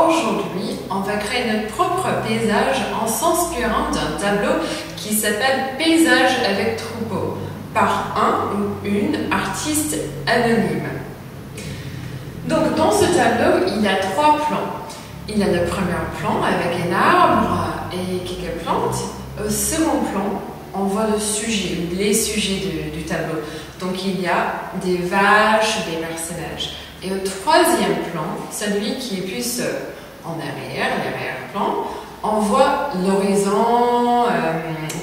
aujourd'hui, on va créer notre propre paysage en s'inspirant d'un tableau qui s'appelle Paysage avec troupeau par un ou une artiste anonyme. Donc dans ce tableau, il y a 3 plans. Il y a le premier plan avec un arbre et quelques plantes. Au second plan, on voit le sujet, les sujets du tableau. Donc il y a des vaches, des personnages. Et au troisième plan, celui qui est plus en arrière, l'arrière-plan, on voit l'horizon,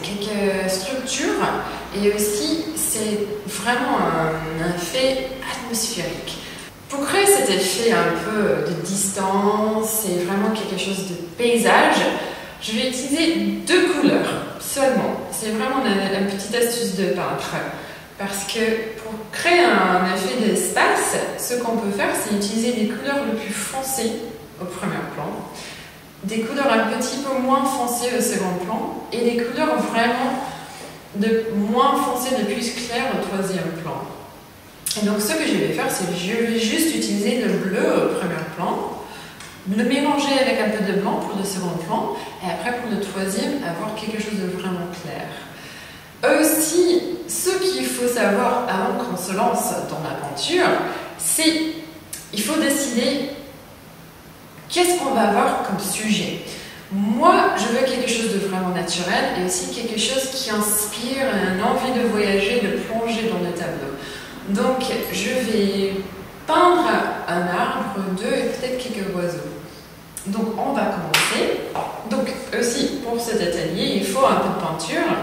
quelques structures et aussi c'est vraiment un effet atmosphérique. Pour créer cet effet un peu de distance et vraiment quelque chose de paysage, je vais utiliser 2 couleurs seulement. C'est vraiment une petite astuce de peintre. Parce que pour créer un effet d'espace, ce qu'on peut faire, c'est utiliser des couleurs les plus foncées au premier plan, des couleurs un petit peu moins foncées au second plan, et des couleurs vraiment moins foncées de plus claires au troisième plan. Et donc ce que je vais faire, c'est que je vais juste utiliser le bleu au premier plan, le mélanger avec un peu de blanc pour le second plan, et après pour le troisième, avoir quelque chose de vraiment clair. Aussi, ce qu'il faut savoir avant qu'on se lance dans la peinture, c'est il faut décider qu'est-ce qu'on va avoir comme sujet. Moi, je veux quelque chose de vraiment naturel et aussi quelque chose qui inspire une envie de voyager, de plonger dans le tableau. Donc, je vais peindre un arbre, 2 et peut-être quelques oiseaux. Donc, on va commencer. Donc, aussi, pour cet atelier, il faut un peu de peinture.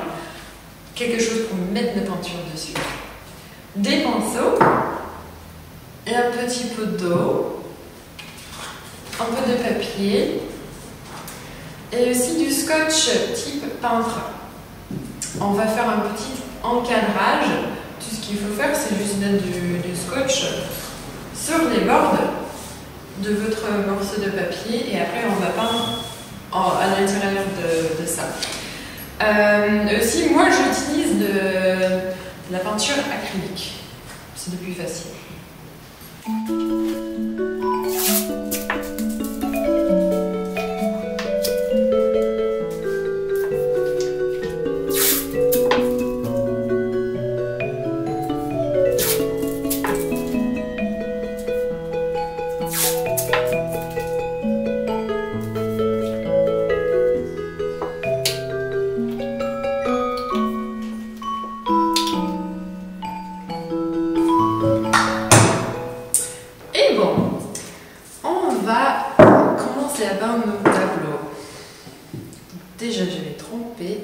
Quelque chose pour mettre la peinture dessus. Des pinceaux et un petit peu d'eau, un peu de papier et aussi du scotch type peintre. On va faire un petit encadrage. Tout ce qu'il faut faire, c'est juste mettre du scotch sur les bords de votre morceau de papier et après on va peindre à l'intérieur de ça. Aussi, moi j'utilise de la peinture acrylique, c'est le plus facile. À peindre nos tableaux. Déjà, je vais tremper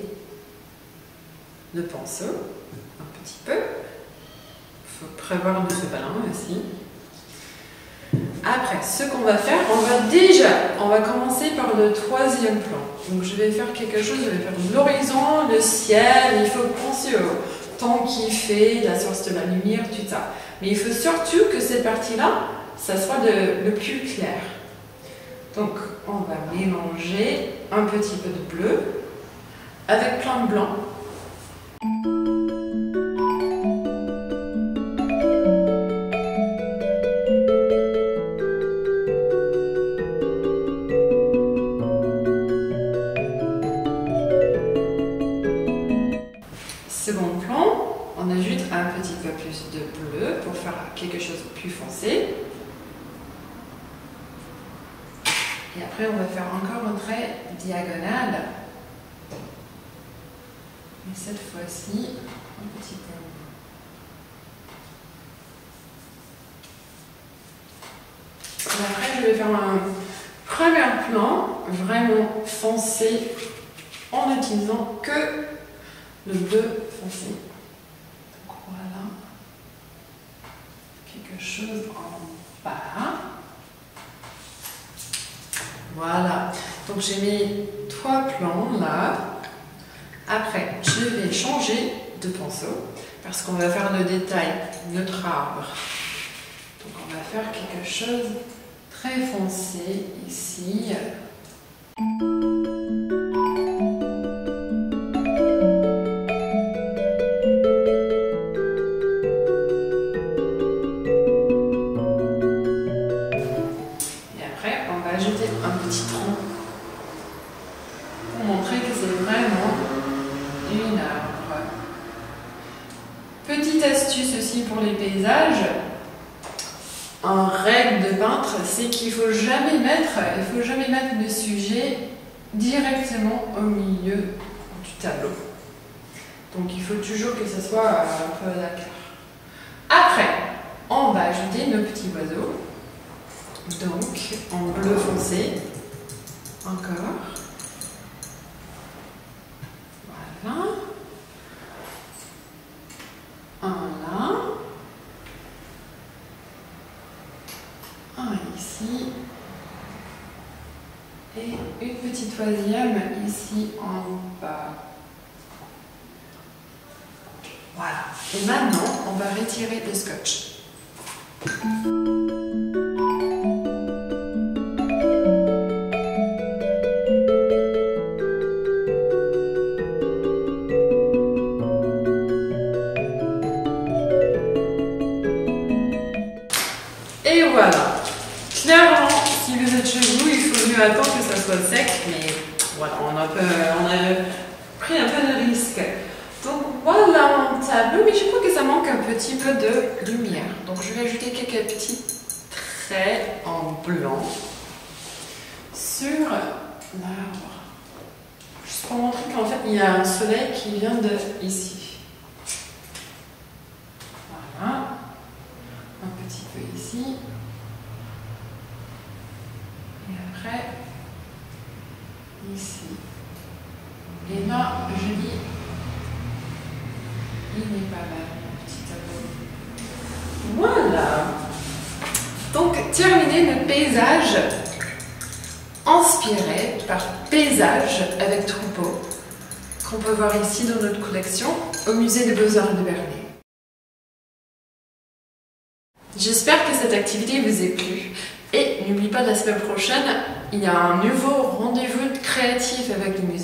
le pinceau un petit peu. Il faut prévoir de ce ballon aussi. Après, ce qu'on va faire, on va commencer par le troisième plan. Donc, je vais faire quelque chose, je vais faire l'horizon, le ciel. Il faut penser au temps qu'il fait, la source de la lumière, tout ça. Mais il faut surtout que cette partie-là, ça soit le plus clair. Donc, on va mélanger un petit peu de bleu avec plein de blanc. Second plan, on ajoute un petit peu plus de bleu pour faire quelque chose de plus foncé. Et après, on va faire encore un trait diagonal. Et cette fois-ci, un petit peu. Et après, je vais faire un premier plan vraiment foncé en n'utilisant que le bleu foncé. Donc voilà. Quelque chose en bas. Voilà, donc j'ai mis 3 plans là. Après, je vais changer de pinceau parce qu'on va faire le détail, notre arbre. Donc on va faire quelque chose très foncé ici. astuce aussi pour les paysages, en règle de peintre, c'est qu'il ne faut jamais mettre le sujet directement au milieu du tableau. Donc il faut toujours que ce soit un peu à la claire. Après, on va ajouter nos petits oiseaux. Donc en bleu foncé, encore. Voilà. Un là. Un ici. Et une petite troisième ici en bas. Voilà. Et maintenant, on va retirer le scotch. Et voilà. Clairement, si vous êtes chez vous, il faut mieux attendre que ça soit sec, mais voilà, on a pris un peu de risque. Donc voilà mon tableau, mais je crois que ça manque un petit peu de lumière. Donc je vais ajouter quelques petits traits en blanc sur l'arbre. Juste pour montrer qu'en fait il y a un soleil qui vient de ici. Voilà. Un petit peu ici. Et après, ici. Et là, je dis, il n'est pas mal, mon petit tableau. Voilà. Donc, terminer notre paysage inspiré par Paysage avec troupeau, qu'on peut voir ici dans notre collection au Musée des Beaux-Arts de Berlin. J'espère que cette activité vous a plu. Et n'oubliez pas, la semaine prochaine, il y a un nouveau rendez-vous créatif avec le musée.